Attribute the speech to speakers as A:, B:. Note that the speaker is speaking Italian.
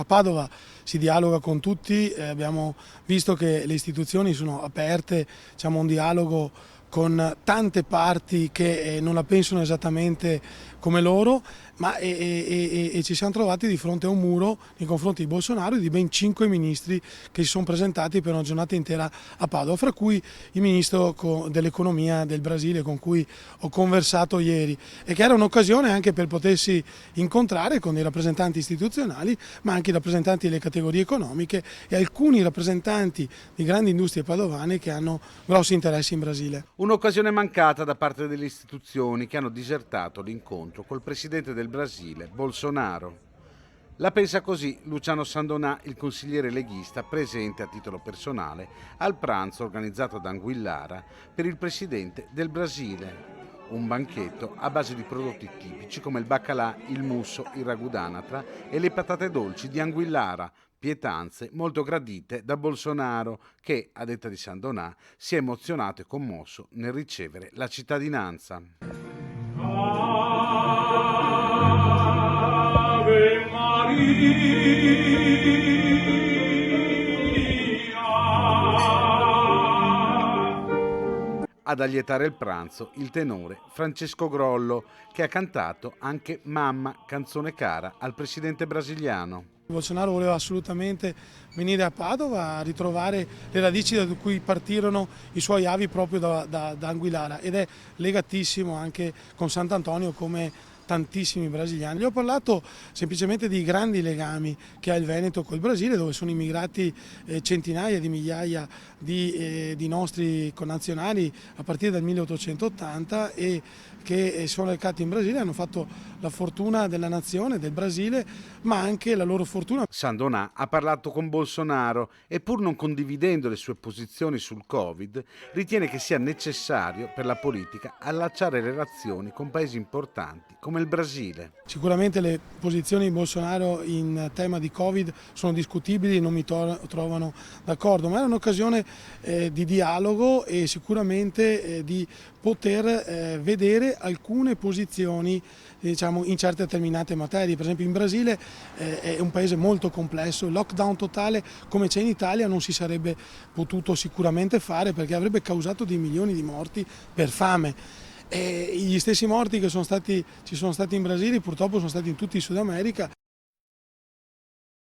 A: A Padova si dialoga con tutti, abbiamo visto che le istituzioni sono aperte, diciamo, a un dialogo con tante parti che non la pensano esattamente come loro, ma ci siamo trovati di fronte a un muro nei confronti di Bolsonaro e di ben 5 ministri che si sono presentati per una giornata intera a Padova, fra cui il ministro dell'economia del Brasile con cui ho conversato ieri, e che era un'occasione anche per potersi incontrare con dei rappresentanti istituzionali, ma anche i rappresentanti delle categorie economiche e alcuni rappresentanti di grandi industrie padovane che hanno grossi interessi in Brasile.
B: Un'occasione mancata da parte delle istituzioni che hanno disertato l'incontro col presidente del Brasile, Bolsonaro. La pensa così Luciano Sandonà, il consigliere leghista presente a titolo personale al pranzo organizzato da Anguillara per il presidente del Brasile. Un banchetto a base di prodotti tipici come il baccalà, il musso, il ragù d'anatra e le patate dolci di Anguillara, pietanze molto gradite da Bolsonaro che, a detta di Sandonà, si è emozionato e commosso nel ricevere la cittadinanza.
C: Ave Maria.
B: Ad allietare il pranzo il tenore Francesco Grollo, che ha cantato anche Mamma, canzone cara al presidente brasiliano.
A: Bolsonaro voleva assolutamente venire a Padova a ritrovare le radici da cui partirono i suoi avi proprio da Anguillara, ed è legatissimo anche con Sant'Antonio come tantissimi brasiliani. Gli ho parlato semplicemente di grandi legami che ha il Veneto col Brasile, dove sono immigrati centinaia di migliaia di nostri connazionali a partire dal 1880 e che sono recati in Brasile, hanno fatto la fortuna della nazione, del Brasile, ma anche la loro fortuna.
B: Sandonà ha parlato con Bolsonaro e, pur non condividendo le sue posizioni sul Covid, ritiene che sia necessario per la politica allacciare relazioni con paesi importanti come il Brasile.
A: Sicuramente le posizioni di Bolsonaro in tema di Covid sono discutibili e non mi trovano d'accordo, ma era un'occasione di dialogo e sicuramente di poter vedere alcune posizioni, diciamo, in certe determinate materie. Per esempio in Brasile è un paese molto complesso, il lockdown totale come c'è in Italia non si sarebbe potuto sicuramente fare perché avrebbe causato dei milioni di morti per fame. E gli stessi morti che ci sono stati in Brasile purtroppo sono stati in tutti in Sud America.